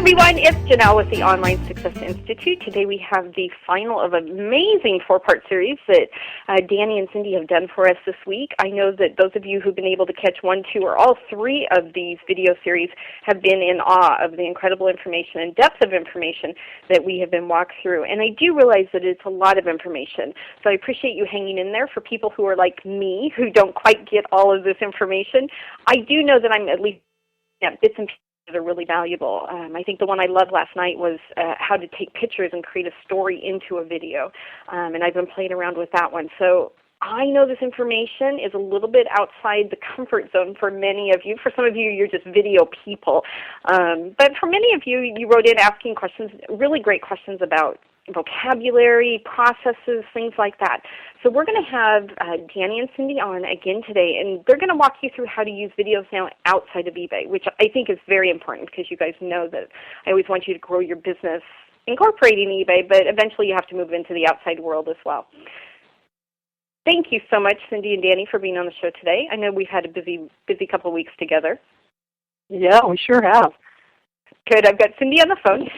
everyone, it's Janelle with the Online Success Institute. Today we have the final of an amazing 4-part series that Danny and Cindy have done for us this week. I know that those of you who've been able to catch 1, 2, or all 3 of these video series have been in awe of the incredible information and depth of information that we have been walked through. And I do realize that it's a lot of information. So I appreciate you hanging in there. For people who are like me, who don't quite get all of this information, I do know that I'm at least bits and pieces that are really valuable. I think the one I loved last night was how to take pictures and create a story into a video, and I've been playing around with that one. So I know this information is a little bit outside the comfort zone for many of you. For some of you, you're just video people. But for many of you, you wrote in asking questions, really great questions about vocabulary, processes, things like that. So we're going to have Danny and Cindy on again today, and they're going to walk you through how to use videos now outside of eBay, which I think is very important because you guys know that I always want you to grow your business incorporating eBay, but eventually you have to move into the outside world as well. Thank you so much, Cindy and Danny, for being on the show today. I know we've had a busy couple of weeks together. Yeah, we sure have. Good. I've got Cindy on the phone.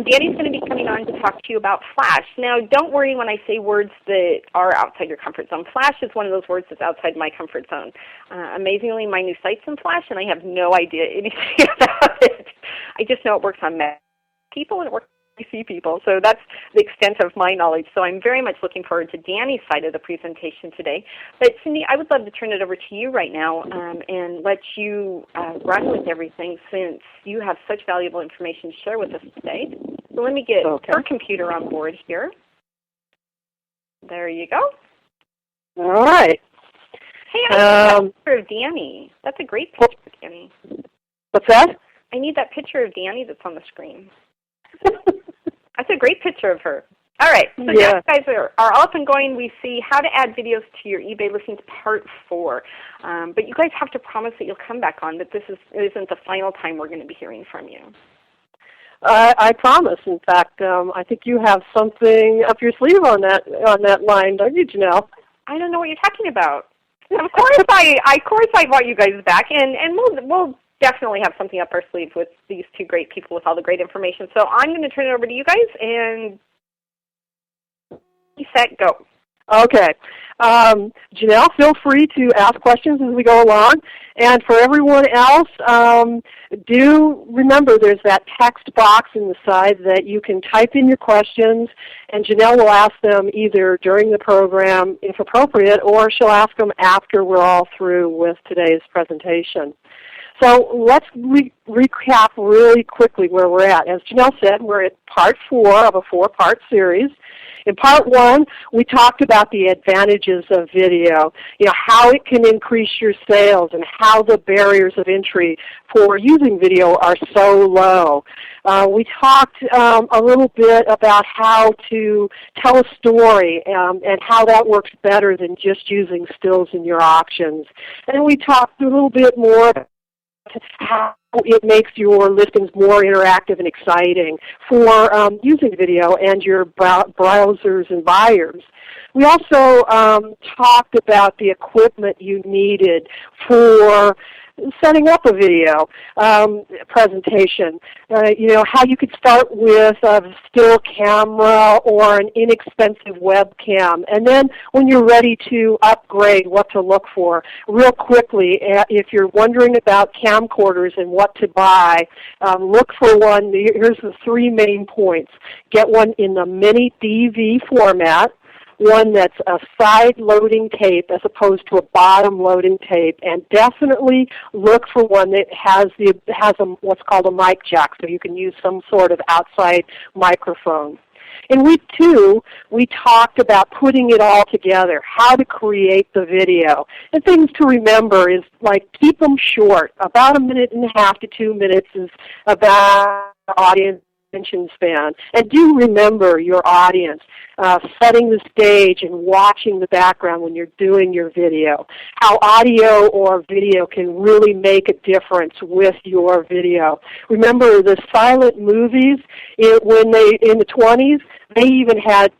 Danny's going to be coming on to talk to you about Flash. Now, don't worry when I say words that are outside your comfort zone. Flash is one of those words that's outside my comfort zone. Amazingly, my new site's in Flash, and I have no idea anything about it. I just know it works on Mac people and it works on PC people. So that's the extent of my knowledge. So I'm very much looking forward to Danny's side of the presentation today. But Cindy, I would love to turn it over to you right now and let you run with everything since you have such valuable information to share with us today. So let me get her computer on board here. There you go. All right. Hey, I need that picture of Danny. That's a great picture of Danny. What's that? I need that picture of Danny that's on the screen. That's a great picture of her. All right, so now you guys are all up and going. We see how to add videos to your eBay listings part 4. But you guys have to promise that you'll come back on, that this isn't the final time we're going to be hearing from you. I promise. In fact, I think you have something up your sleeve on that line, don't you, Janelle? I don't know what you're talking about. Of course I want you guys back, and we'll definitely have something up our sleeve with these 2 great people with all the great information. So I'm going to turn it over to you guys, and set, go. Okay. Janelle, feel free to ask questions as we go along. And for everyone else, do remember there's that text box in the side that you can type in your questions, and Janelle will ask them either during the program, if appropriate, or she'll ask them after we're all through with today's presentation. So let's recap really quickly where we're at. As Janelle said, we're at part 4 of a 4-part series. In part 1, we talked about the advantages of video, how it can increase your sales and how the barriers of entry for using video are so low. We talked a little bit about how to tell a story and how that works better than just using stills in your auctions. And we talked a little bit more about how it makes your listings more interactive and exciting for using video and your browsers and buyers. We also talked about the equipment you needed for setting up a video presentation. How you could start with a still camera or an inexpensive webcam, and then when you're ready to upgrade, what to look for. Real quickly, if you're wondering about camcorders and what to buy, look for one. Here's the 3 main points. Get one in the mini DV format, one that's a side-loading tape as opposed to a bottom-loading tape, and definitely look for one that has what's called a mic jack, so you can use some sort of outside microphone. In week 2, we talked about putting it all together, how to create the video. And things to remember is, keep them short. About 1.5 to 2 minutes is about audience attention span. And do remember your audience, setting the stage and watching the background when you're doing your video. How audio or video can really make a difference with your video. Remember the silent movies, when in the 20s, they even had,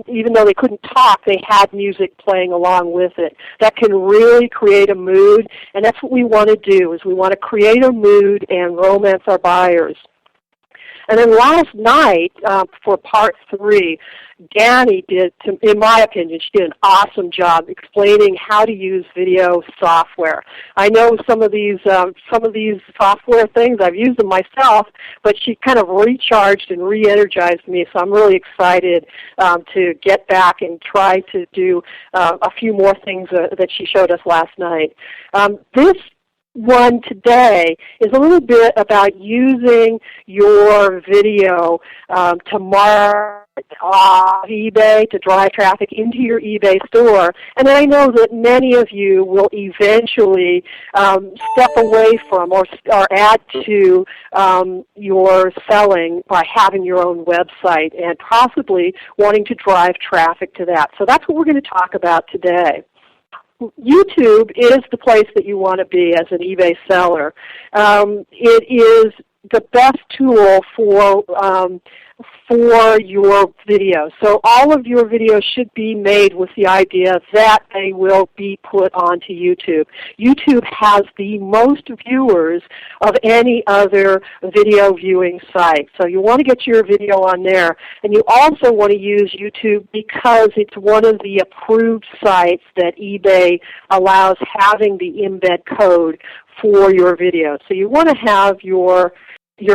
even though they couldn't talk, they had music playing along with it. That can really create a mood, and that's what we want to do, is we want to create a mood and romance our buyers. And then last night, for part 3, Danny did, in my opinion, she did an awesome job explaining how to use video software. I know some of these software things, I've used them myself, but she kind of recharged and re-energized me, so I'm really excited to get back and try to do a few more things that she showed us last night. This one today is a little bit about using your video to market eBay, to drive traffic into your eBay store. And I know that many of you will eventually step away from or add to your selling by having your own website and possibly wanting to drive traffic to that. So that's what we're going to talk about today. YouTube is the place that you want to be as an eBay seller. It is the best tool for your videos. So all of your videos should be made with the idea that they will be put onto YouTube. YouTube has the most viewers of any other video viewing site. So you want to get your video on there. And you also want to use YouTube because it's one of the approved sites that eBay allows having the embed code for your video. So you want to have your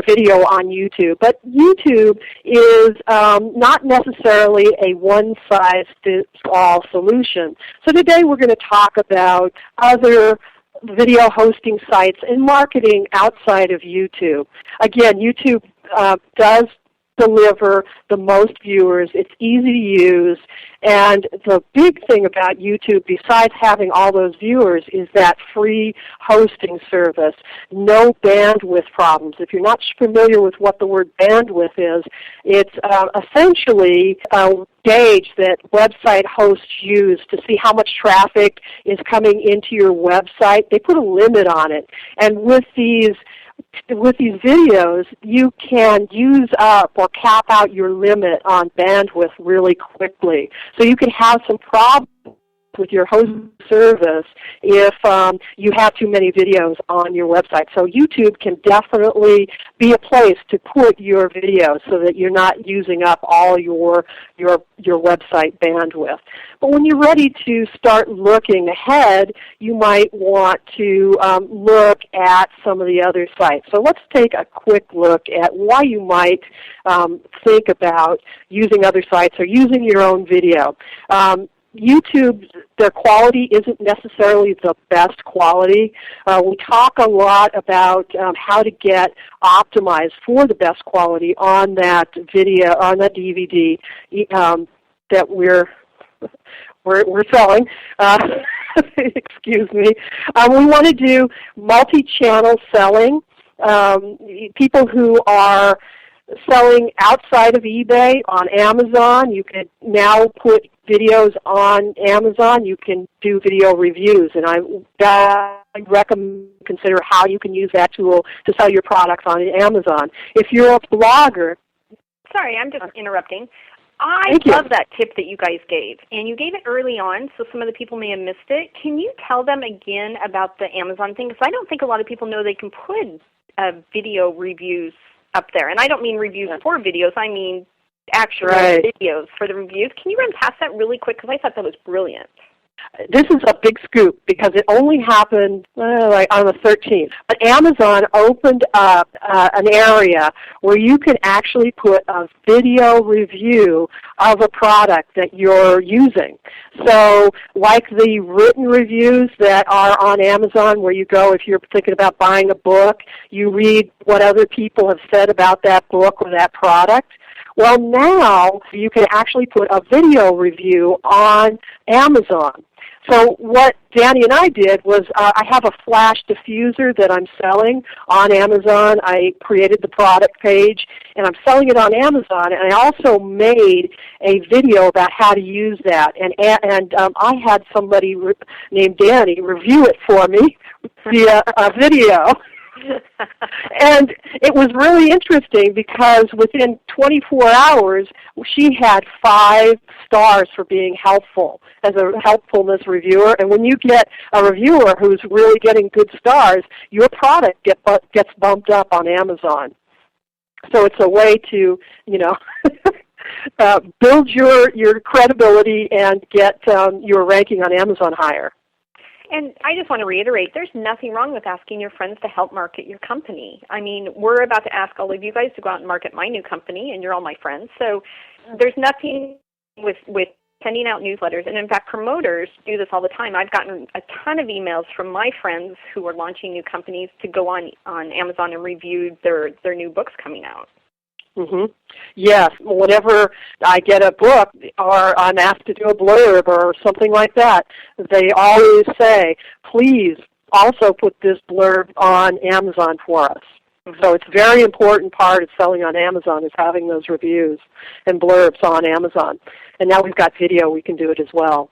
video on YouTube. But YouTube is not necessarily a one-size-fits-all solution. So today we're going to talk about other video hosting sites and marketing outside of YouTube. Again, YouTube does deliver the most viewers. It's easy to use. And the big thing about YouTube, besides having all those viewers, is that free hosting service. No bandwidth problems. If you're not familiar with what the word bandwidth is, it's essentially a gauge that website hosts use to see how much traffic is coming into your website. They put a limit on it. And with these videos, you can use up or cap out your limit on bandwidth really quickly. So you can have some problems with your host service if you have too many videos on your website. So YouTube can definitely be a place to put your videos so that you're not using up all your website bandwidth. But when you're ready to start looking ahead, you might want to look at some of the other sites. So let's take a quick look at why you might think about using other sites or using your own video. YouTube, their quality isn't necessarily the best quality. We talk a lot about how to get optimized for the best quality on that video, on that DVD that we're selling. Excuse me. We want to do multi-channel selling. People who are selling outside of eBay on Amazon, you can now put videos on Amazon. You can do video reviews, and I recommend consider how you can use that tool to sell your products on Amazon. If you're a blogger, sorry, I'm just interrupting. I love that tip that you guys gave, and you gave it early on, so some of the people may have missed it. Can you tell them again about the Amazon thing? Because I don't think a lot of people know they can put video reviews up there. And I don't mean reviews for videos, I mean actual videos for the reviews. Can you run past that really quick? Because I thought that was brilliant. This is a big scoop because it only happened like on the 13th. But Amazon opened up an area where you can actually put a video review of a product that you're using. So like the written reviews that are on Amazon where you go, if you're thinking about buying a book, you read what other people have said about that book or that product. Well, now you can actually put a video review on Amazon. So what Danny and I did was I have a flash diffuser that I'm selling on Amazon. I created the product page, and I'm selling it on Amazon. And I also made a video about how to use that. And I had somebody named Danny review it for me via a video. And it was really interesting because within 24 hours, she had 5 stars for being helpful as a helpfulness reviewer. And when you get a reviewer who's really getting good stars, your product gets bumped up on Amazon. So it's a way to, build your credibility and get your ranking on Amazon higher. And I just want to reiterate, there's nothing wrong with asking your friends to help market your company. I mean, we're about to ask all of you guys to go out and market my new company, and you're all my friends. So there's nothing with sending out newsletters. And in fact, promoters do this all the time. I've gotten a ton of emails from my friends who are launching new companies to go on Amazon and review their new books coming out. Mm-hmm. Yes, whenever I get a book or I'm asked to do a blurb or something like that, they always say, please also put this blurb on Amazon for us. Mm-hmm. So it's a very important part of selling on Amazon is having those reviews and blurbs on Amazon. And now we've got video, we can do it as well.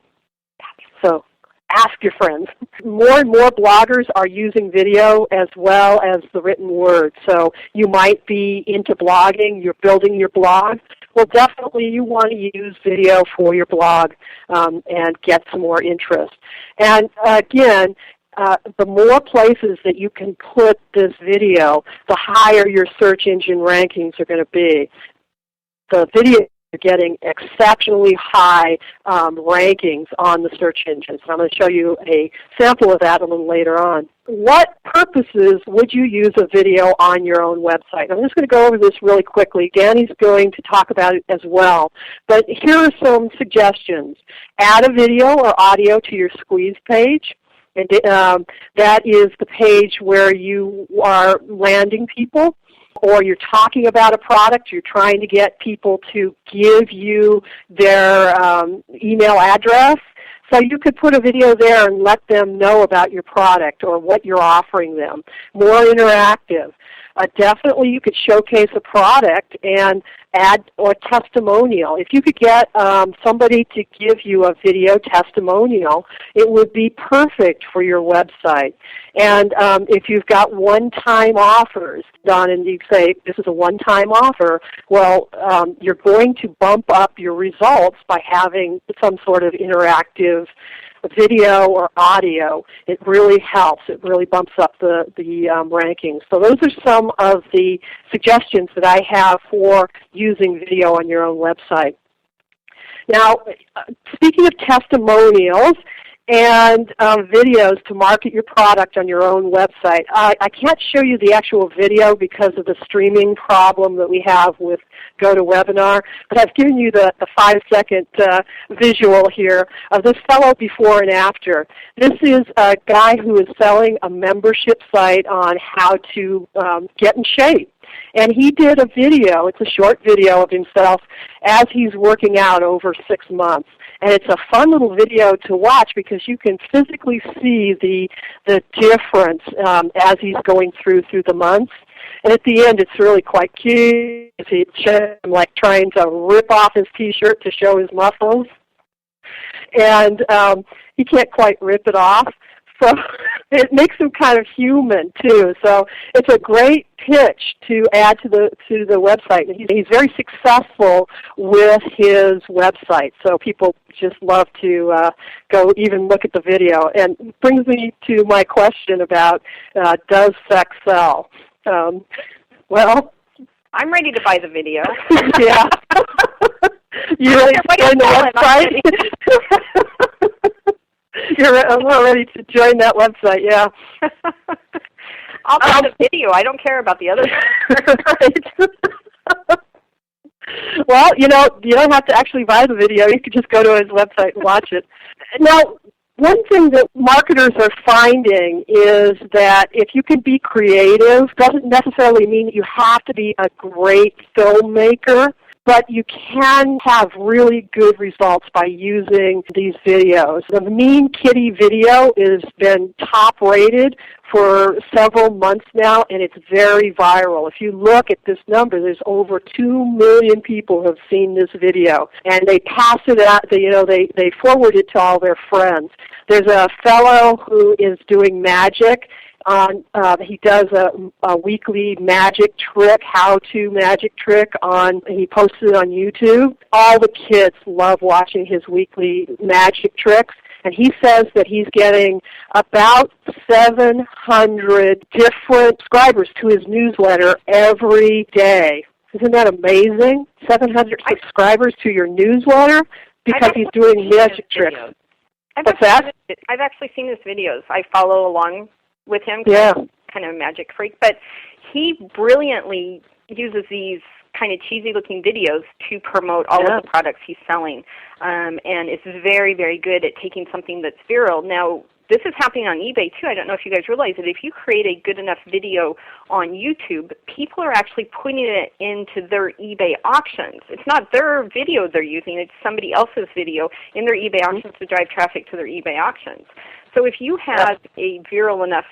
So ask your friends. More and more bloggers are using video as well as the written word. So you might be into blogging, you're building your blog. Well, definitely you want to use video for your blog and get some more interest. And again, the more places that you can put this video, the higher your search engine rankings are going to be. The video are getting exceptionally high rankings on the search engines. And I'm going to show you a sample of that a little later on. What purposes would you use a video on your own website? I'm just going to go over this really quickly. Danny's going to talk about it as well. But here are some suggestions. Add a video or audio to your squeeze page. And that is the page where you are landing people, or you're talking about a product, you're trying to get people to give you their email address. So you could put a video there and let them know about your product or what you're offering them. More interactive. Definitely you could showcase a product and add a testimonial. If you could get somebody to give you a video testimonial, it would be perfect for your website. And if you've got one-time offers done and you say this is a one-time offer, well, you're going to bump up your results by having some sort of interactive video or audio. It really helps. It really bumps up the rankings. So those are some of the suggestions that I have for using video on your own website. Now, speaking of testimonials and videos to market your product on your own website, I can't show you the actual video because of the streaming problem that we have with GoToWebinar, but I've given you the 5-second visual here of this fellow before and after. This is a guy who is selling a membership site on how to get in shape. And he did a video, it's a short video of himself as he's working out over 6 months. And it's a fun little video to watch because you can physically see the difference as he's going through the months. And at the end, it's really quite cute. He's like trying to rip off his T-shirt to show his muscles. And he can't quite rip it off. So it makes him kind of human too. So it's a great pitch to add to the website. And he's very successful with his website. So people just love to go even look at the video. And it brings me to my question about does sex sell? Well, I'm ready to buy the video. Yeah. You ready to join the website? You're ready to join that website, yeah. I'll buy the video. I don't care about the other Right. Well, you don't have to actually buy the video. You could just go to his website and watch it. Now, one thing that marketers are finding is that if you can be creative, doesn't necessarily mean that you have to be a great filmmaker, but you can have really good results by using these videos. The Mean Kitty video has been top rated for several months now, and it's very viral. If you look at this number, there's over 2 million people who have seen this video, and they pass it out. They forward it to all their friends. There's a fellow who is doing magic. He does a weekly magic trick, how-to magic trick. He posts it on YouTube. All the kids love watching his weekly magic tricks. and he says that he's getting about 700 different subscribers to his newsletter every day. Isn't that amazing? 700 subscribers to your newsletter because he's doing magic tricks. What's that? I've actually seen his videos. I follow along with him. Yeah. Kind of a magic freak, but he brilliantly uses these kind of cheesy-looking videos to promote all of the products he's selling, and is very, very good at taking something that's viral. Now, this is happening on eBay, too. I don't know if you guys realize that if you create a good enough video on YouTube, people are actually putting it into their eBay auctions. It's not their video they're using. It's somebody else's video in their eBay auctions to drive traffic to their eBay auctions. So if you have a viral enough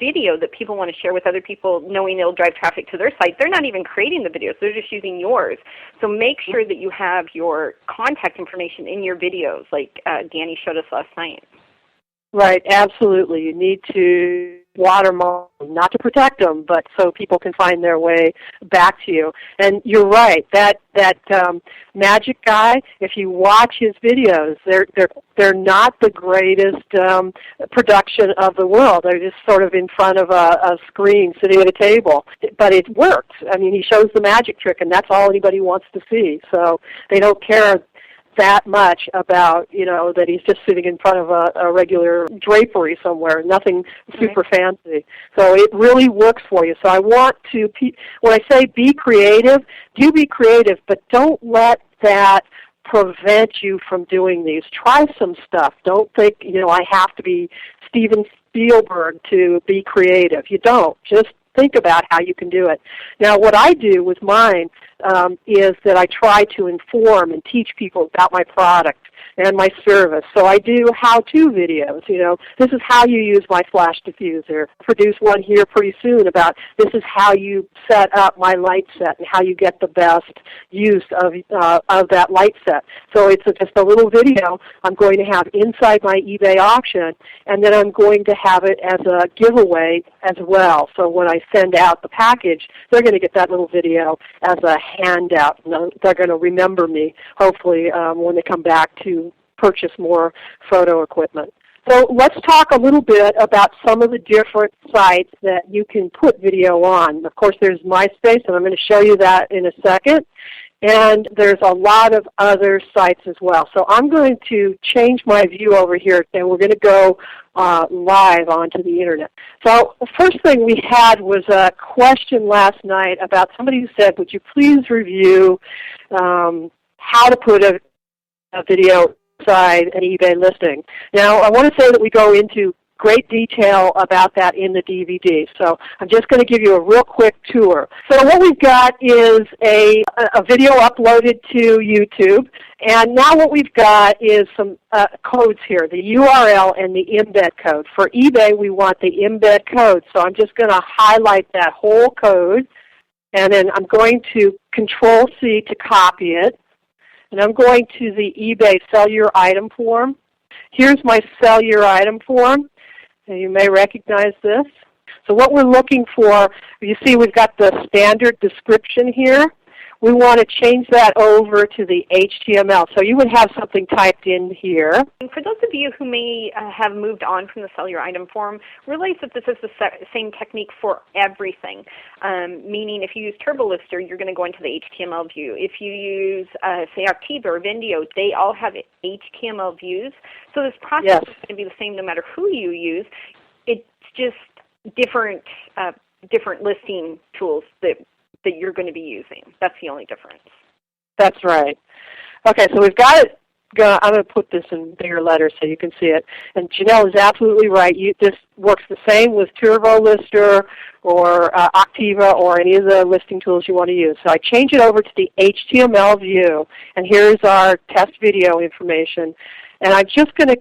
video that people want to share with other people knowing it'll drive traffic to their site, they're not even creating the videos. They're just using yours. So make sure that you have your contact information in your videos like Danny showed us last night. Right, absolutely. You need to watermark them, not to protect them, but so people can find their way back to you. And you're right, that magic guy, if you watch his videos, they're not the greatest production of the world. They're just sort of in front of a screen sitting at a table. But it works. I mean, he shows the magic trick, and that's all anybody wants to see. So they don't care that much about, that he's just sitting in front of a regular drapery somewhere, nothing super fancy. So it really works for you. So I want to, when I say be creative, do be creative, but don't let that prevent you from doing these. Try some stuff. Don't think, I have to be Steven Spielberg to be creative. You don't. Just think about how you can do it. Now, what I do with mine is that I try to inform and teach people about my product and my service. So I do how-to videos. This is how you use my flash diffuser. Produce one here pretty soon about this is how you set up my light set and how you get the best use of that light set. So it's just a little video I'm going to have inside my eBay auction, and then I'm going to have it as a giveaway as well. So when I send out the package, they're going to get that little video as a handout. They're going to remember me, hopefully, when they come back to purchase more photo equipment. So let's talk a little bit about some of the different sites that you can put video on. Of course, there's MySpace, and I'm going to show you that in a second. And there's a lot of other sites as well. So I'm going to change my view over here, and we're going to go live onto the Internet. So the first thing we had was a question last night about somebody who said, would you please review how to put a video inside an eBay listing. Now, I want to say that we go into great detail about that in the DVD. So I'm just going to give you a real quick tour. So what we've got is a video uploaded to YouTube. And now what we've got is some codes here, the URL and the embed code. For eBay, we want the embed code. So I'm just going to highlight that whole code. And then I'm going to Control-C to copy it. And I'm going to the eBay Sell Your Item form. Here's my Sell Your Item form. And you may recognize this. So what we're looking for, you see we've got the standard description here. We want to change that over to the HTML. So you would have something typed in here. And for those of you who may have moved on from the Sell Your Item form, realize that this is the same technique for everything. Meaning if you use TurboLister, you're going to go into the HTML view. If you use, say, Activa or Vendio, they all have HTML views. So this process is going to be the same no matter who you use. It's just different listing tools that you're going to be using. That's the only difference. That's right. Okay, so we've got it. I'm going to put this in bigger letters so you can see it. And Janelle is absolutely right. This works the same with TurboLister or Activa or any of the listing tools you want to use. So I change it over to the HTML view, and here's our test video information. And I'm just going to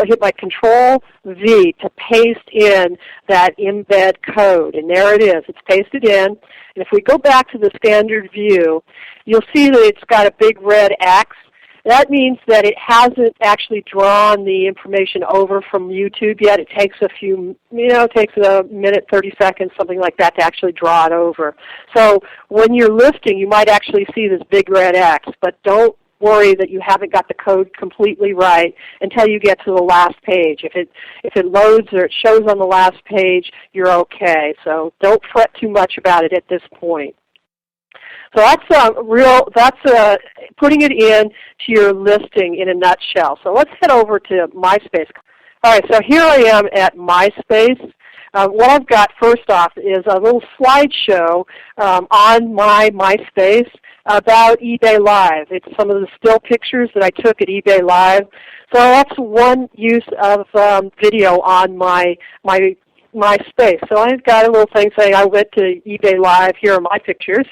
hit my Control-V to paste in that embed code. And there it is. It's pasted in. And if we go back to the standard view, you'll see that it's got a big red X. That means that it hasn't actually drawn the information over from YouTube yet. It takes it takes a minute, 30 seconds, something like that to actually draw it over. So when you're listing, you might actually see this big red X, but don't worry that you haven't got the code completely right until you get to the last page. If it loads or it shows on the last page, you're okay. So don't fret too much about it at this point. So that's putting it in to your listing in a nutshell. So let's head over to MySpace. All right, so here I am at MySpace. What I've got first off is a little slideshow on my MySpace about eBay Live. It's some of the still pictures that I took at eBay Live. So that's one use of video on my MySpace. So I've got a little thing saying I went to eBay Live. Here are my pictures.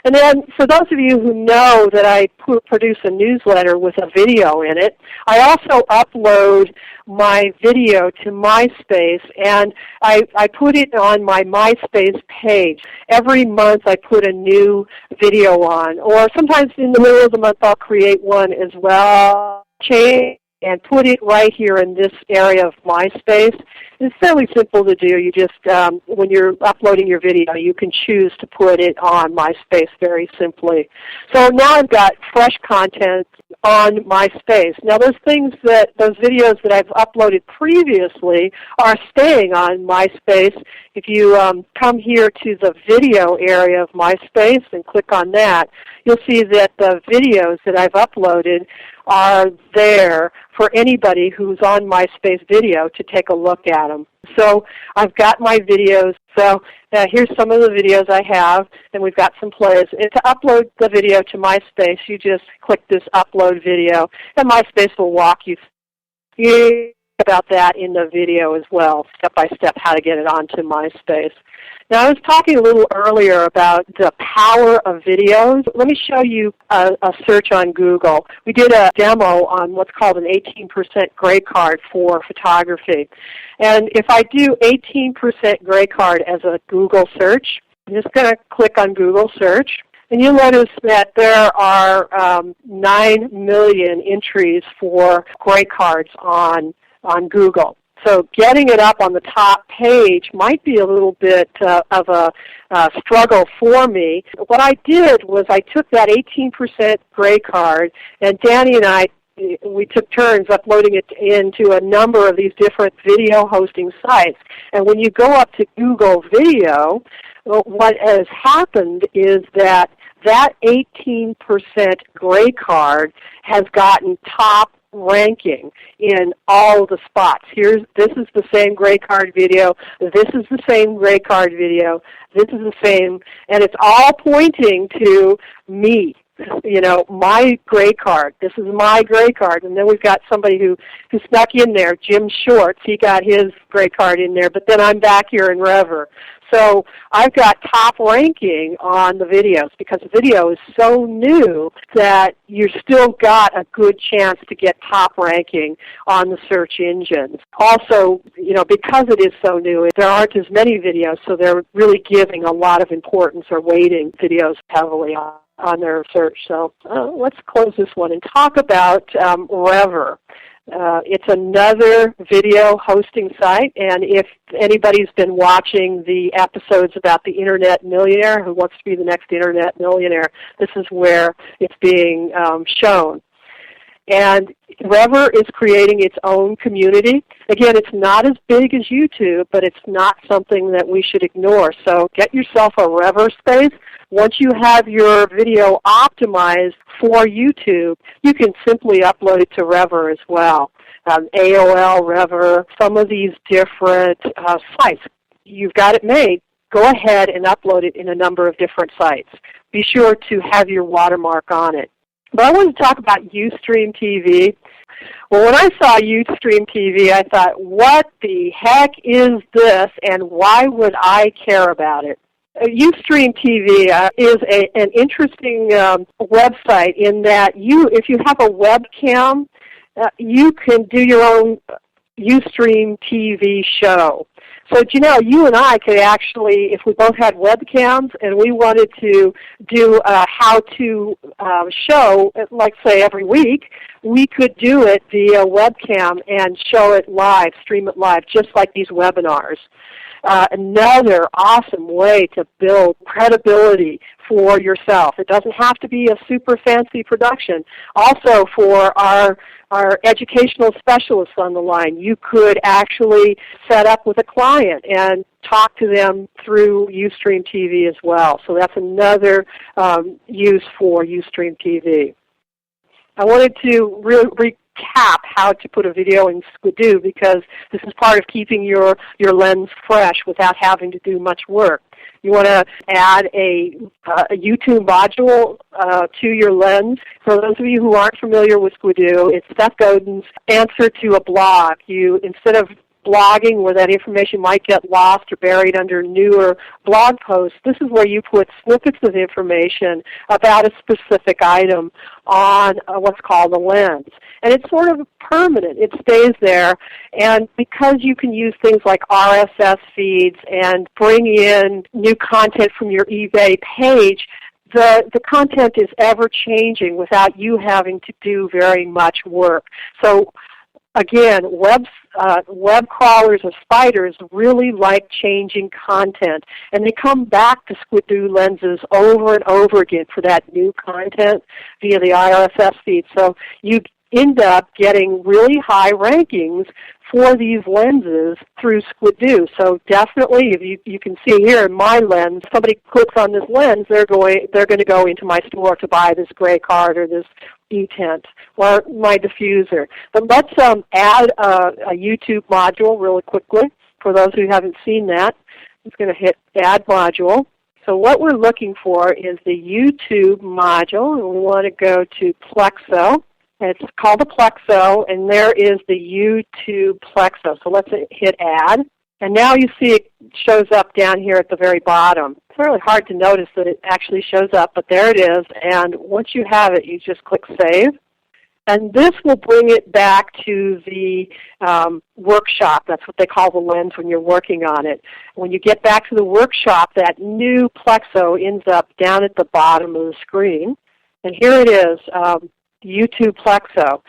And then for those of you who know that I produce a newsletter with a video in it, I also upload my video to MySpace, and I put it on my MySpace page. Every month I put a new video on, or sometimes in the middle of the month I'll create one as well. Change and put it right here in this area of MySpace. It's fairly simple to do. You just, when you're uploading your video, you can choose to put it on MySpace very simply. So now I've got fresh content on MySpace. Now those videos that I've uploaded previously are staying on MySpace. If you come here to the video area of MySpace and click on that, you'll see that the videos that I've uploaded are there for anybody who's on MySpace video to take a look at them. So I've got my videos. So here's some of the videos I have, and we've got some plays. And to upload the video to MySpace, you just click this upload video, and MySpace will walk you through about that in the video as well, step by step, how to get it onto MySpace. Now, I was talking a little earlier about the power of videos. Let me show you a search on Google. We did a demo on what's called an 18% gray card for photography. And if I do 18% gray card as a Google search, I'm just going to click on Google search. And you'll notice that there are 9 million entries for gray cards on Google. So getting it up on the top page might be a little bit of a struggle for me. What I did was I took that 18% gray card, and Danny and we took turns uploading it into a number of these different video hosting sites. And when you go up to Google Video, what has happened is that 18% gray card has gotten top ranking in all the spots. This is the same gray card video, this is the same gray card video, this is the same, and it's all pointing to me. You know, my gray card. This is my gray card. And then we've got somebody who snuck in there, Jim Shorts. He got his gray card in there, but then I'm back here in Rever. So I've got top ranking on the videos because the video is so new that you've still got a good chance to get top ranking on the search engines. Also, you know, because it is so new, there aren't as many videos, so they're really giving a lot of importance or weighting videos heavily on their search. So let's close this one and talk about Rever. It's another video hosting site, and if anybody's been watching the episodes about the Internet millionaire who wants to be the next Internet millionaire, this is where it's being shown. And Rever is creating its own community. Again, it's not as big as YouTube, but it's not something that we should ignore. So get yourself a Rever space. Once you have your video optimized for YouTube, you can simply upload it to Rever as well. AOL, Rever, some of these different sites. You've got it made. Go ahead and upload it in a number of different sites. Be sure to have your watermark on it. But I want to talk about Ustream TV. Well, when I saw Ustream TV, I thought, what the heck is this, and why would I care about it? Ustream TV is an interesting website in that if you have a webcam, you can do your own Ustream TV show. So, Janelle, you and I could actually, if we both had webcams and we wanted to do a how-to show, like say every week, we could do it via webcam and show it live, stream it live, just like these webinars. another awesome way to build credibility for yourself. It doesn't have to be a super fancy production. Also, for our educational specialists on the line, you could actually set up with a client and talk to them through Ustream TV as well. So that's another use for Ustream TV. I wanted to recap how to put a video in Squidoo, because this is part of keeping your lens fresh without having to do much work. You want to add a YouTube module to your lens. For those of you who aren't familiar with Squidoo, it's Seth Godin's answer to a blog. Instead of blogging where that information might get lost or buried under newer blog posts, this is where you put snippets of information about a specific item on what's called a lens. And it's sort of permanent. It stays there. And because you can use things like RSS feeds and bring in new content from your eBay page, the content is ever changing without you having to do very much work. So again, web crawlers or spiders really like changing content, and they come back to Squidoo lenses over and over again for that new content via the RSS feed. So you end up getting really high rankings for these lenses through Squidoo. So definitely, if you can see here in my lens, somebody clicks on this lens, they're going to go into my store to buy this gray card or this E-tent or my diffuser. But let's add a YouTube module really quickly for those who haven't seen that. I'm just going to hit Add Module. So what we're looking for is the YouTube module, and we want to go to Plexo. It's called a Plexo, and there is the YouTube Plexo. So let's hit Add. And now you see it shows up down here at the very bottom. It's really hard to notice that it actually shows up, but there it is. And once you have it, you just click Save. And this will bring it back to the workshop. That's what they call the lens when you're working on it. When you get back to the workshop, that new Plexo ends up down at the bottom of the screen. And here it is, YouTube Plexo.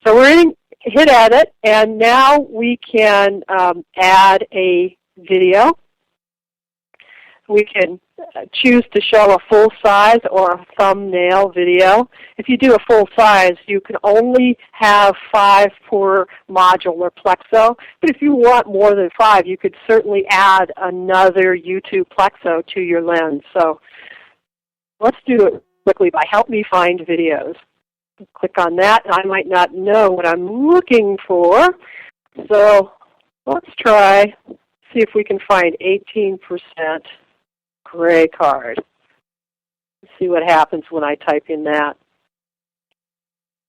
So we're in, hit Edit, and now we can add a video. We can choose to show a full size or a thumbnail video. If you do a full size, you can only have 5 per module or Plexo. But if you want more than 5, you could certainly add another YouTube Plexo to your lens. So let's do it quickly by Help Me Find Videos. Click on that, and I might not know what I'm looking for. So let's try, see if we can find 18% gray card. Let's see what happens when I type in that.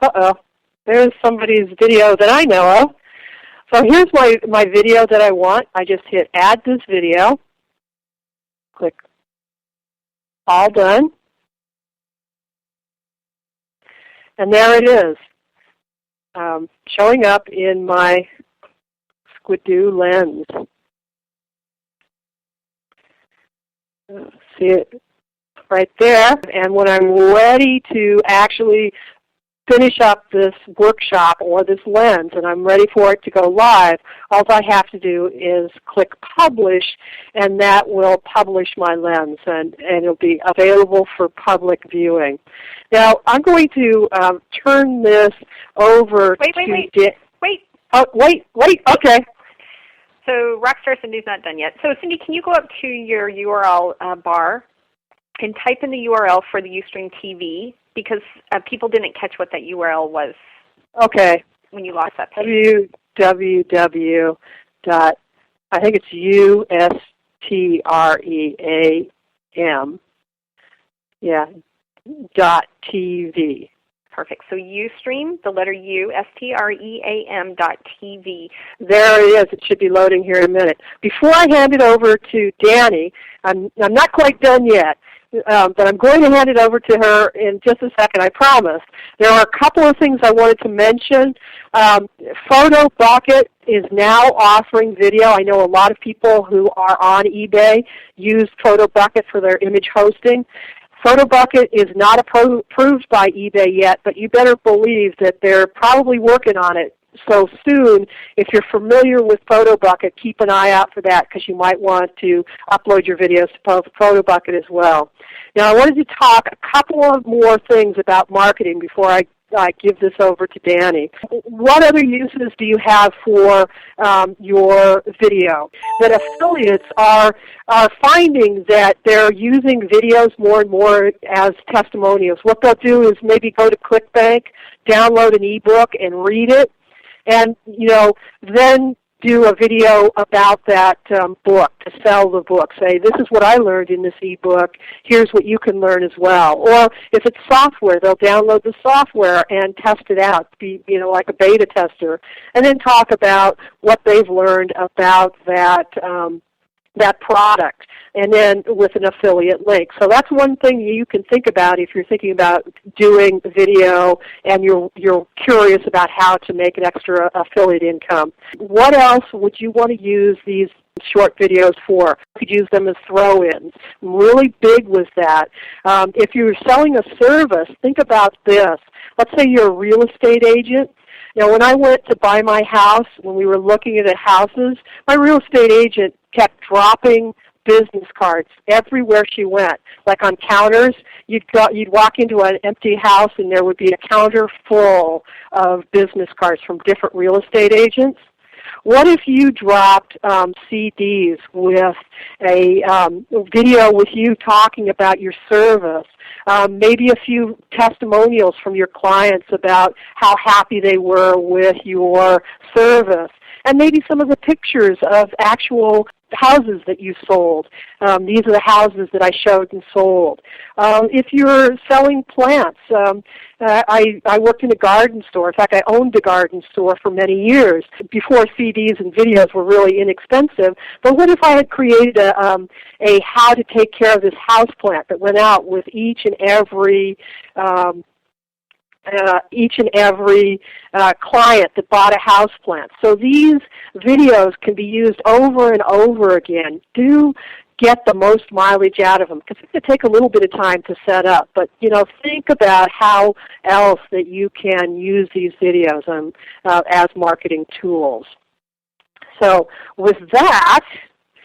Uh-oh, there's somebody's video that I know of. So here's my video that I want. I just hit Add This Video. Click All Done. And there it is, showing up in my Squidoo lens. See it right there. And when I'm ready to actually finish up this workshop or this lens and I'm ready for it to go live, all I have to do is click Publish, and that will publish my lens, and it'll be available for public viewing. Now, I'm going to turn this over to... Wait. Okay. So Rockstar Cindy's not done yet. So Cindy, can you go up to your URL bar and type in the URL for the Ustream TV, because people didn't catch what that URL was. Okay. When you lost that page. www. I think it's Ustream. Yeah. .tv. Perfect. So Ustream, the letter U, Stream.tv. There it is. It should be loading here in a minute. Before I hand it over to Danny, I'm not quite done yet, but I'm going to hand it over to her in just a second, I promise. There are a couple of things I wanted to mention. Photo Bucket is now offering video. I know a lot of people who are on eBay use Photo Bucket for their image hosting. PhotoBucket is not approved by eBay yet, but you better believe that they're probably working on it so soon. If you're familiar with PhotoBucket, keep an eye out for that because you might want to upload your videos to PhotoBucket as well. Now, I wanted to talk a couple of more things about marketing before I give this over to Danny. What other uses do you have for your video? That affiliates are finding that they're using videos more and more as testimonials. What they'll do is maybe go to ClickBank, download an ebook, and read it, and then do a video about that book, to sell the book. Say, this is what I learned in this ebook. Here's what you can learn as well. Or if it's software, they'll download the software and test it out, be like a beta tester, and then talk about what they've learned about that product, and then with an affiliate link. So that's one thing you can think about if you're thinking about doing video and you're curious about how to make an extra affiliate income. What else would you want to use these short videos for? You could use them as throw-ins. Really big was that. If you're selling a service, think about this. Let's say you're a real estate agent. Now, when I went to buy my house, when we were looking at houses, my real estate agent kept dropping business cards everywhere she went. Like on counters, you'd walk into an empty house and there would be a counter full of business cards from different real estate agents. What if you dropped CDs with a video with you talking about your service, maybe a few testimonials from your clients about how happy they were with your service, and maybe some of the pictures of actual houses that you sold. These are the houses that I showed and sold. If you're selling plants, I worked in a garden store. In fact, I owned a garden store for many years before CDs and videos were really inexpensive. But what if I had created a how to take care of this house plant that went out with each and every client that bought a house plant. So these videos can be used over and over again. Do get the most mileage out of them because it's going to take a little bit of time to set up. But think about how else that you can use these videos as marketing tools. So with that,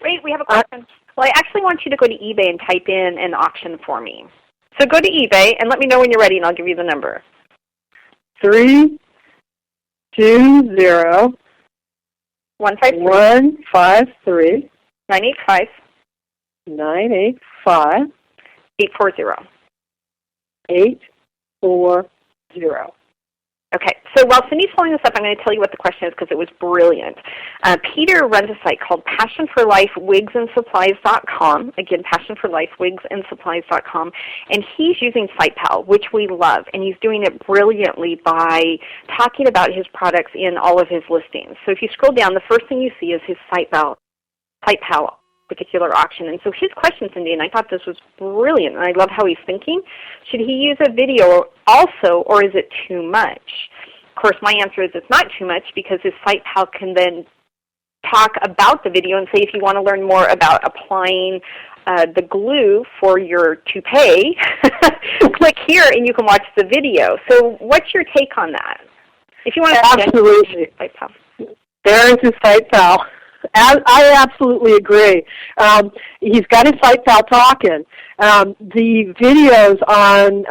wait, we have a question. Well, I actually want you to go to eBay and type in an auction for me. So go to eBay and let me know when you're ready, and I'll give you the number. 320 153 985 985 840. 840. Okay, so while Cindy's pulling this up, I'm going to tell you what the question is because it was brilliant. Peter runs a site called passionforlifewigsandSupplies.com. Again, passionforlifewigsandSupplies.com. And he's using SitePal, which we love. And he's doing it brilliantly by talking about his products in all of his listings. So if you scroll down, the first thing you see is his SitePal particular auction. And so his question, Cindy, and I thought this was brilliant, and I love how he's thinking, should he use a video also, or is it too much? Of course, my answer is it's not too much because his SitePal can then talk about the video and say if you want to learn more about applying the glue for your toupee, click here and you can watch the video. So what's your take on that? If you want to absolutely. SitePal. There is his SitePal. I absolutely agree. He's got his SitePal talking. The videos on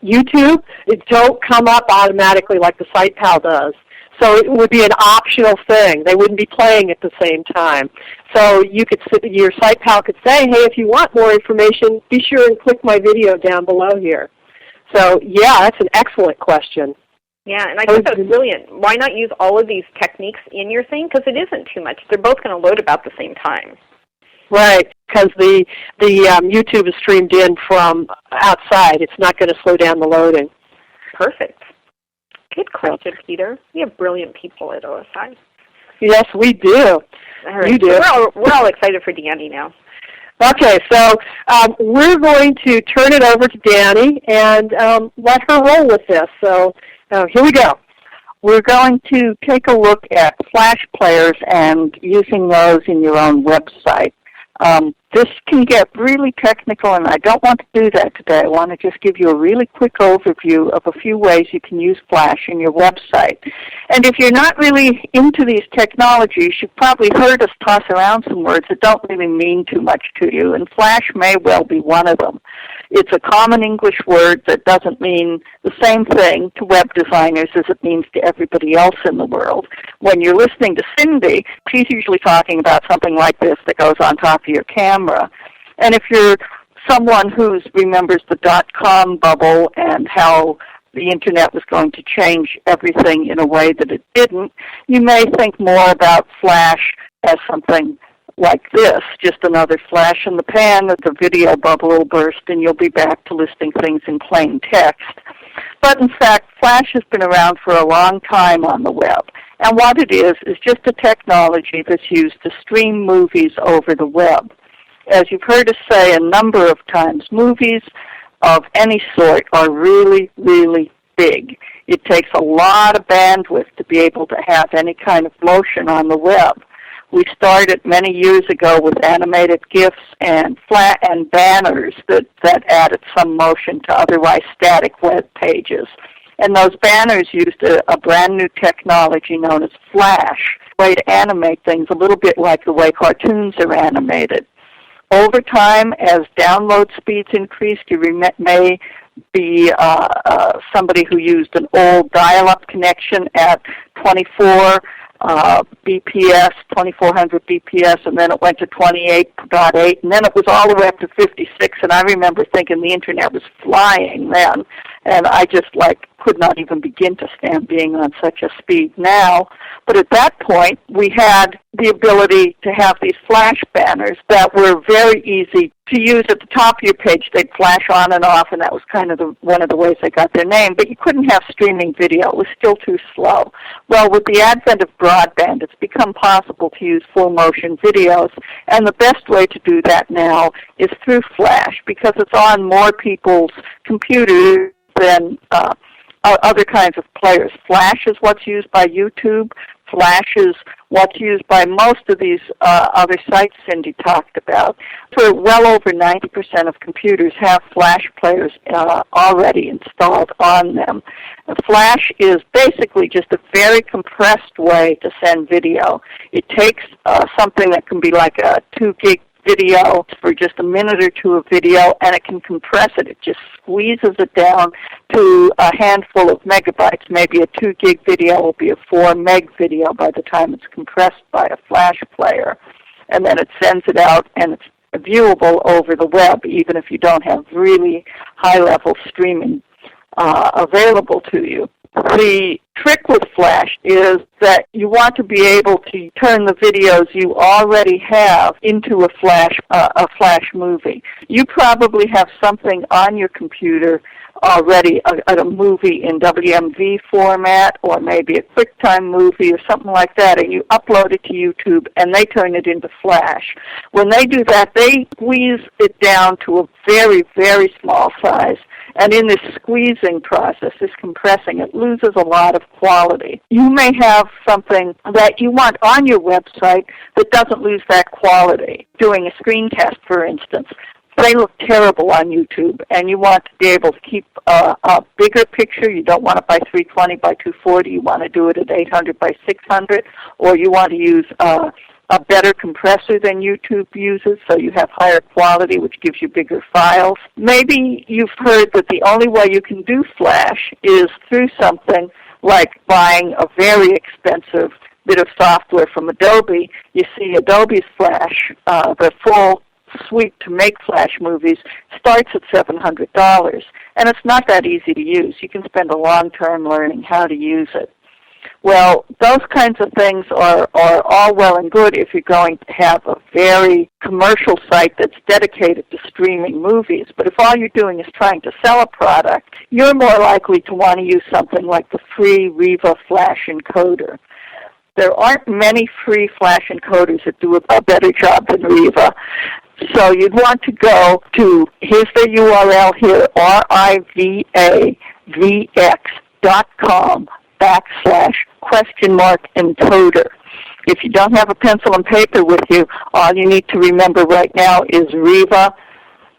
YouTube don't come up automatically like the SitePal does. So it would be an optional thing. They wouldn't be playing at the same time. So your SitePal could say, hey, if you want more information, be sure and click my video down below here. So yeah, that's an excellent question. Yeah, and I think that's brilliant. Why not use all of these techniques in your thing? Because it isn't too much. They're both going to load about the same time. Right, because the YouTube is streamed in from outside. It's not going to slow down the loading. Perfect. Good question, Peter. We have brilliant people at OSI. Yes, we do. All right. You do. So we're all excited for Danny now. Okay, so we're going to turn it over to Danny and let her roll with this. So here we go. We're going to take a look at Flash players and using those in your own website. This can get really technical, and I don't want to do that today. I want to just give you a really quick overview of a few ways you can use Flash in your website. And if you're not really into these technologies, you've probably heard us toss around some words that don't really mean too much to you, and Flash may well be one of them. It's a common English word that doesn't mean the same thing to web designers as it means to everybody else in the world. When you're listening to Cindy, she's usually talking about something like this that goes on top of your camera. And if you're someone who remembers the .com bubble and how the Internet was going to change everything in a way that it didn't, you may think more about Flash as something like this, just another flash in the pan that the video bubble will burst and you'll be back to listing things in plain text. But in fact, Flash has been around for a long time on the web. And what it is just a technology that's used to stream movies over the web. As you've heard us say a number of times, movies of any sort are really, really big. It takes a lot of bandwidth to be able to have any kind of motion on the web. We started many years ago with animated GIFs and banners that added some motion to otherwise static web pages. And those banners used a brand new technology known as Flash, a way to animate things a little bit like the way cartoons are animated. Over time, as download speeds increased, you may be somebody who used an old dial-up connection at 24 BPS, 2400 BPS, and then it went to 28.8, and then it was all the way up to 56, and I remember thinking the Internet was flying then, and I just could not even begin to stand being on such a speed now. But at that point, we had the ability to have these flash banners that were very easy to use at the top of your page. They'd flash on and off, and that was kind of one of the ways they got their name. But you couldn't have streaming video. It was still too slow. Well, with the advent of broadband, it's become possible to use full-motion videos, and the best way to do that now is through Flash, because it's on more people's computers than other kinds of players. Flash is what's used by YouTube. Flash is what's used by most of these other sites Cindy talked about. So well over 90% of computers have Flash players already installed on them. Flash is basically just a very compressed way to send video. It takes something that can be like a 2 gig video for just a minute or two of video, and it can compress it. It just squeezes it down to a handful of megabytes. Maybe a 2 gig video will be a 4 meg video by the time it's compressed by a Flash player. And then it sends it out, and it's viewable over the web, even if you don't have really high-level streaming available to you. The trick with Flash is that you want to be able to turn the videos you already have into a Flash movie. You probably have something on your computer already, a movie in WMV format, or maybe a QuickTime movie or something like that, and you upload it to YouTube, and they turn it into Flash. When they do that, they squeeze it down to a very, very small size. And in this squeezing process, this compressing, it loses a lot of quality. You may have something that you want on your website that doesn't lose that quality. Doing a screencast, for instance, they look terrible on YouTube, and you want to be able to keep a bigger picture. You don't want it by 320 by 240. You want to do it at 800 by 600, or you want to use a better compressor than YouTube uses, so you have higher quality, which gives you bigger files. Maybe you've heard that the only way you can do Flash is through something like buying a very expensive bit of software from Adobe. You see Adobe's Flash, the full suite to make Flash movies, starts at $700, and it's not that easy to use. You can spend a long time learning how to use it. Well, those kinds of things are all well and good if you're going to have a very commercial site that's dedicated to streaming movies. But if all you're doing is trying to sell a product, you're more likely to want to use something like the free Riva Flash encoder. There aren't many free Flash encoders that do a better job than Riva. So you'd want to go to, here's the URL here, RIVAVX.com /encoder. If you don't have a pencil and paper with you, all you need to remember right now is Riva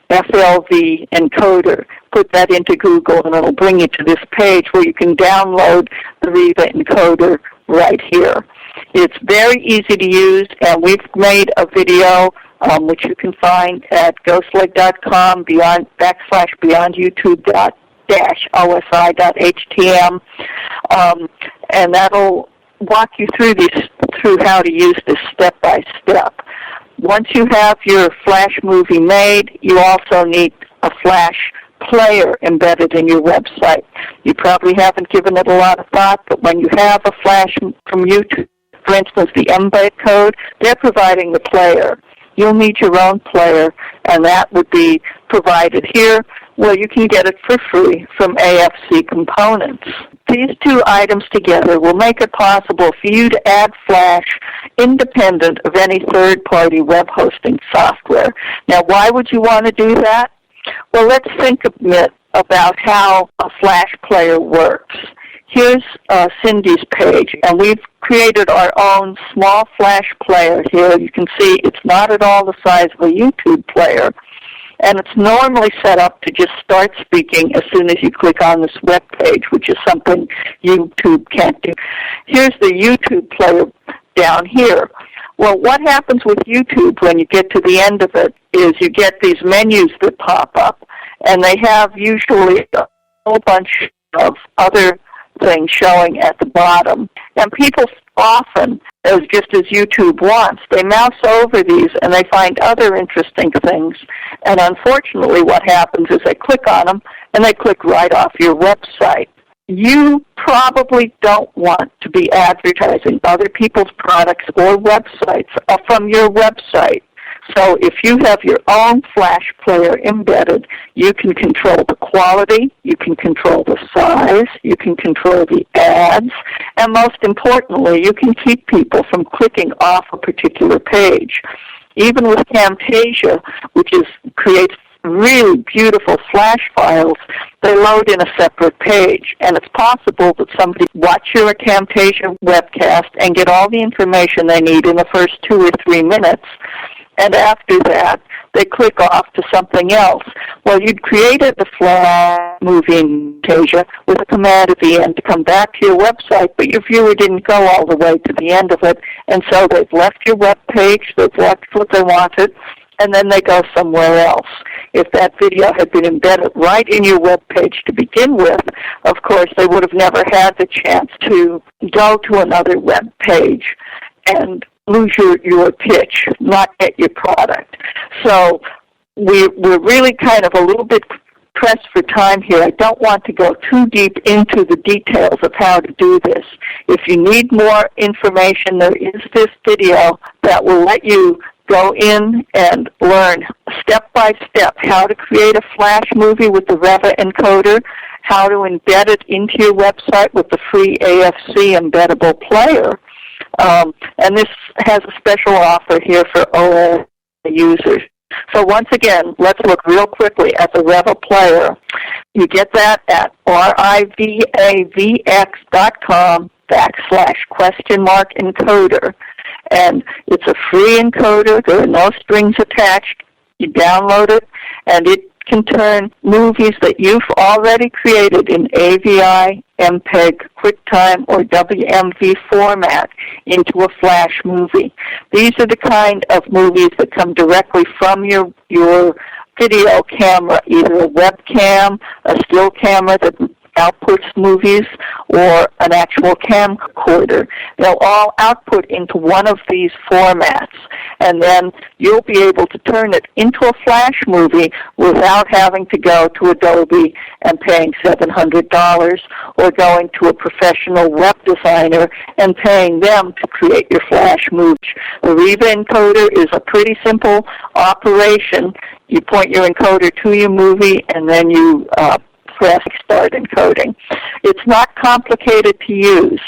FLV encoder. Put that into Google and it'll bring you to this page where you can download the Riva encoder right here. It's very easy to use, and we've made a video which you can find at ghostleg.com /beyond youtube.osi.htm, and that'll walk you through how to use this step by step. Once you have your Flash movie made, you also need a Flash player embedded in your website. You probably haven't given it a lot of thought, but when you have a Flash from YouTube, for instance, the embed code, they're providing the player. You'll need your own player, and that would be provided here, where you can get it for free from AFC Components. These two items together will make it possible for you to add Flash independent of any third-party web hosting software. Now, why would you want to do that? Well, let's think a bit about how a Flash player works. Here's Cindy's page, and we've created our own small Flash player here. You can see it's not at all the size of a YouTube player, and it's normally set up to just start speaking as soon as you click on this web page, which is something YouTube can't do. Here's the YouTube player down here. Well, what happens with YouTube when you get to the end of it is you get these menus that pop up, and they have usually a whole bunch of other things showing at the bottom. And people often, just as YouTube wants, they mouse over these and they find other interesting things. And unfortunately what happens is they click on them and they click right off your website. You probably don't want to be advertising other people's products or websites from your website. So if you have your own Flash player embedded, you can control the quality, you can control the size, you can control the ads, and most importantly, you can keep people from clicking off a particular page. Even with Camtasia, which creates really beautiful Flash files, they load in a separate page, and it's possible that somebody watch your Camtasia webcast and get all the information they need in the first 2 or 3 minutes, and after that, they click off to something else. Well, you'd created the Flash movie in Camtasia with a command at the end to come back to your website, but your viewer didn't go all the way to the end of it, and so they've left your web page, they've watched what they wanted, and then they go somewhere else. If that video had been embedded right in your web page to begin with, of course, they would have never had the chance to go to another web page and lose your pitch, not get your product. So we're really kind of a little bit pressed for time here. I don't want to go too deep into the details of how to do this. If you need more information, there is this video that will let you go in and learn step by step how to create a Flash movie with the Riva encoder, how to embed it into your website with the free AFC embeddable player. And this has a special offer here for OS users. So once again, let's look real quickly at the Riva player. You get that at rivavx.com/?encoder. And it's a free encoder. There are no strings attached. You download it, and it can turn movies that you've already created in AVI, MPEG, QuickTime, or WMV format into a Flash movie. These are the kind of movies that come directly from your video camera, either a webcam, a still camera that outputs movies, or an actual camcorder. They'll all output into one of these formats, and then you'll be able to turn it into a Flash movie without having to go to Adobe and paying $700, or going to a professional web designer and paying them to create your Flash movie. The Riva encoder is a pretty simple operation. You point your encoder to your movie, and then you press start encoding. It's not complicated to use.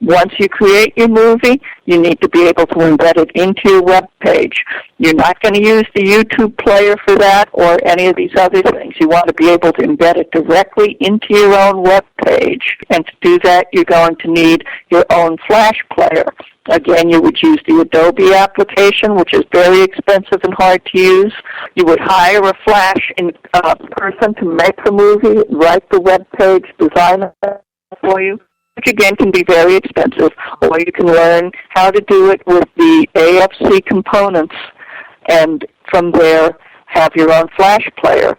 Once you create your movie, You need to be able to embed it into your web page. You're not going to use the YouTube player for that or any of these other things. You want to be able to embed it directly into your own web page. And to do that, you're going to need your own Flash player. Again, you would use the Adobe application, which is very expensive and hard to use. You would hire a Flash person to make the movie, write the web page, design it for you, which again can be very expensive. Or you can learn how to do it with the AFC components, and from there have your own Flash player.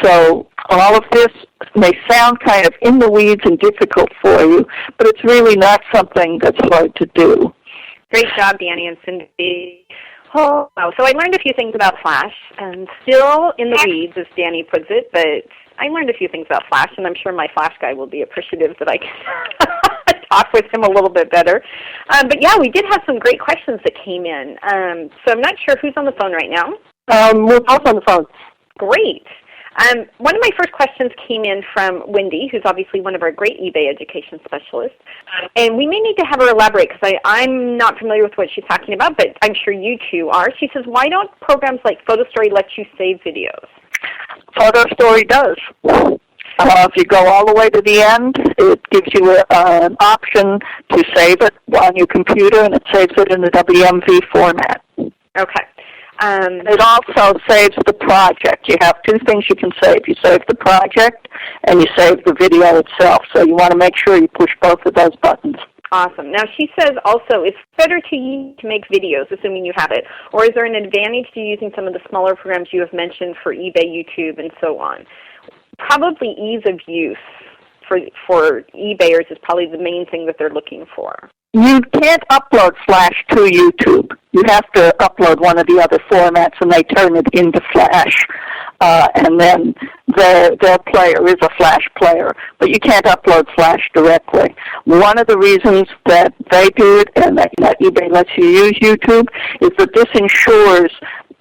So all of this may sound kind of in the weeds and difficult for you, but it's really not something that's hard to do. Great job, Danny and Cindy. Oh, so I learned a few things about Flash, and still in the weeds, as Danny puts it, but I learned a few things about Flash, and I'm sure my Flash guy will be appreciative that I can talk with him a little bit better. But yeah, we did have some great questions that came in. So I'm not sure who's on the phone right now. We're both on the phone. Great. One of my first questions came in from Wendy, who's obviously one of our great eBay education specialists. And we may need to have her elaborate because I'm not familiar with what she's talking about, but I'm sure you two are. She says, why don't programs like PhotoStory let you save videos? PhotoStory does. If you go all the way to the end, it gives you an option to save it on your computer, and it saves it in the WMV format. Okay. It also saves the project. You have two things you can save. You save the project, and you save the video itself. So you want to make sure you push both of those buttons. Awesome. Now she says also it's better to make videos, assuming you have it, or is there an advantage to using some of the smaller programs you have mentioned for eBay, YouTube, and so on? Probably ease of use for eBayers is probably the main thing that they're looking for. You can't upload Flash to YouTube. You have to upload one of the other formats, and they turn it into Flash. And then their player is a Flash player, but you can't upload Flash directly. One of the reasons that they do it and that eBay lets you use YouTube is that this ensures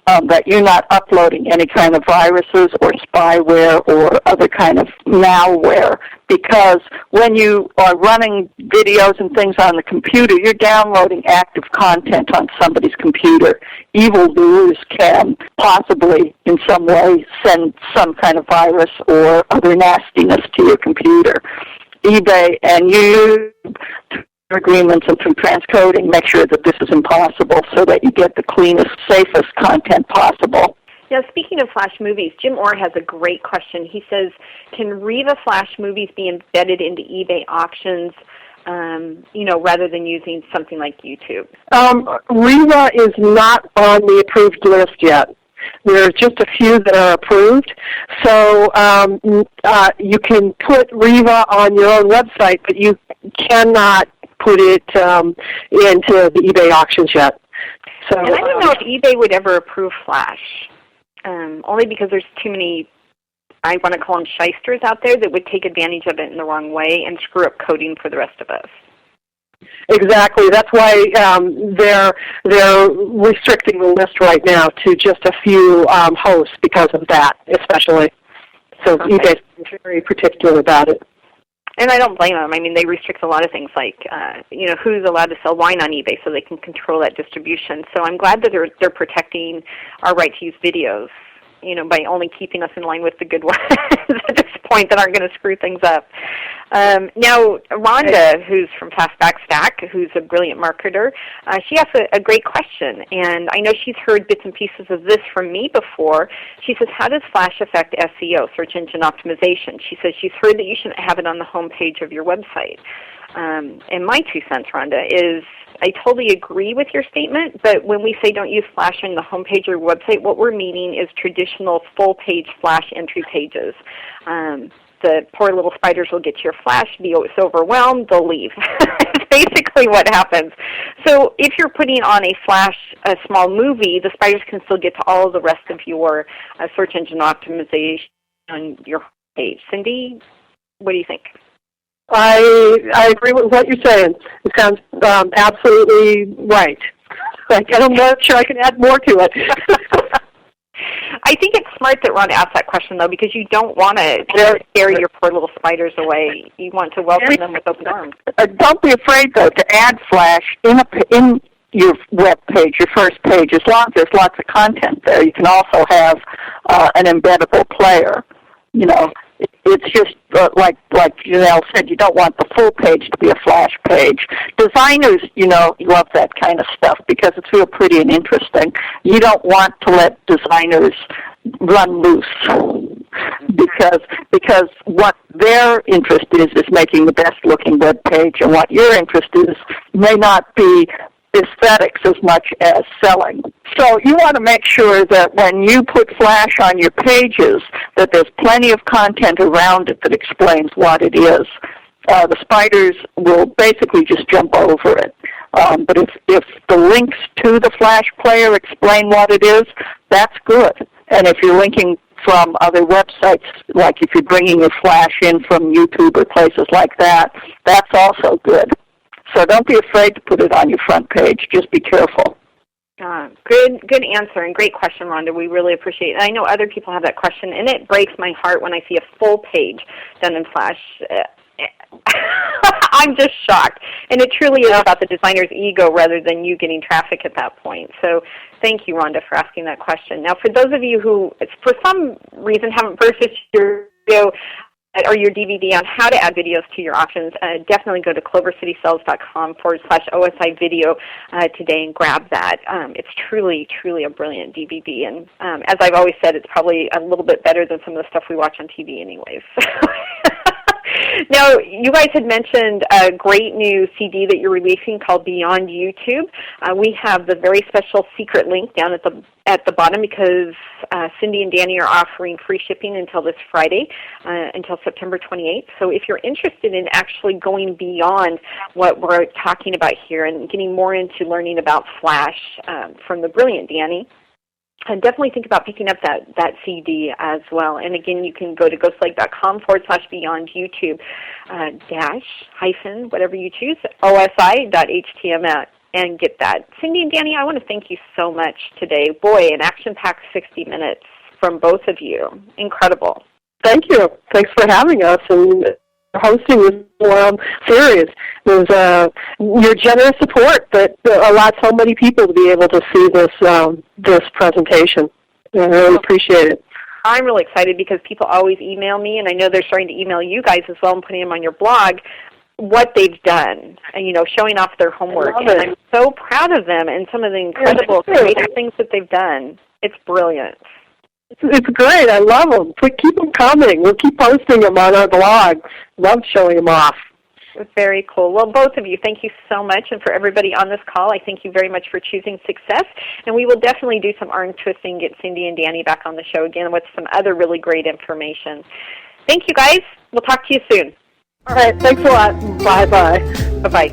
that you're not uploading any kind of viruses or spyware or other kind of malware, because when you are running videos and things on the computer, you're downloading active content on somebody's computer. Evildoers can possibly in some way send some kind of virus or other nastiness to your computer. eBay and YouTube agreements and through transcoding make sure that this is impossible so that you get the cleanest, safest content possible. Now, speaking of Flash movies, Jim Orr has a great question. He says, can Riva Flash movies be embedded into eBay auctions, rather than using something like YouTube? Riva is not on the approved list yet. There's just a few that are approved. So you can put Riva on your own website, but you cannot put it into the eBay auctions yet. So, and I don't know if eBay would ever approve Flash, only because there's too many, I want to call them shysters out there that would take advantage of it in the wrong way and screw up coding for the rest of us. Exactly. That's why they're restricting the list right now to just a few hosts because of that, especially. So okay. eBay's very particular about it. And I don't blame them. I mean, they restrict a lot of things like, who's allowed to sell wine on eBay so they can control that distribution. So I'm glad that they're protecting our right to use videos, by only keeping us in line with the good ones at this point that aren't going to screw things up. Now, Rhonda, who's from Fastback Stack, who's a brilliant marketer, she asked a great question, and I know she's heard bits and pieces of this from me before. She says, how does Flash affect SEO, search engine optimization? She says she's heard that you shouldn't have it on the home page of your website. And my 2 cents, Rhonda, is I totally agree with your statement, but when we say don't use Flash on the home page of your website, what we're meaning is traditional full-page Flash entry pages. The poor little spiders will get to your Flash, be so overwhelmed, they'll leave. That's basically what happens. So if you're putting on a Flash, a small movie, the spiders can still get to all of the rest of your search engine optimization on your page. Cindy, what do you think? I agree with what you're saying. It sounds absolutely right. I'm not sure I can add more to it. I think it's smart that Ron asked that question, though, because you don't want to scare your poor little spiders away. You want to welcome them with open arms. Don't be afraid, though, to add Flash in your web page, your first page. As long as there's lots of content there, you can also have an embeddable player. You know, it's just like Janelle said, you don't want the full page to be a Flash page. Designers, you know, love that kind of stuff because it's real pretty and interesting. You don't want to let designers run loose because what their interest is making the best looking web page, and what your interest is may not be aesthetics as much as selling. So you want to make sure that when you put Flash on your pages, that there's plenty of content around it that explains what it is. The spiders will basically just jump over it. But if the links to the Flash player explain what it is, that's good. And if you're linking from other websites, like if you're bringing your Flash in from YouTube or places like that, that's also good. So don't be afraid to put it on your front page. Just be careful. Good answer and great question, Rhonda. We really appreciate it. I know other people have that question, and it breaks my heart when I see a full page done in Flash. I'm just shocked. And it truly is about the designer's ego rather than you getting traffic at that point. So thank you, Rhonda, for asking that question. Now, for those of you who, for some reason, haven't purchased your video or your DVD on how to add videos to your options, definitely go to clovercitysells.com/OSI video today and grab that. It's truly, truly a brilliant DVD. And as I've always said, it's probably a little bit better than some of the stuff we watch on TV anyways. Now, you guys had mentioned a great new CD that you're releasing called Beyond YouTube. We have the very special secret link down at the bottom because Cindy and Danny are offering free shipping until this Friday, until September 28th. So if you're interested in actually going beyond what we're talking about here and getting more into learning about Flash from the brilliant Danny, and definitely think about picking up that CD as well. And again, you can go to ghostlike.com/beyond YouTube -- whatever you choose, osi.html and get that. Cindy and Danny, I want to thank you so much today. Boy, an action-packed 60 minutes from both of you. Incredible. Thank you. Thanks for having us and hosting this series. It was your generous support that allowed so many people to be able to see this presentation. I really appreciate it. I'm really excited because people always email me, and I know they're starting to email you guys as well and putting them on your blog, what they've done, and, you know, showing off their homework. And I'm so proud of them and some of the incredible creative things that they've done. It's brilliant. It's great. I love them. Keep them coming. We'll keep posting them on our blog. Love showing them off. It's very cool. Well, both of you, thank you so much. And for everybody on this call, I thank you very much for choosing success. And we will definitely do some arm twisting, get Cindy and Danny back on the show again with some other really great information. Thank you, guys. We'll talk to you soon. All right. Thanks a lot. Bye-bye. Bye-bye.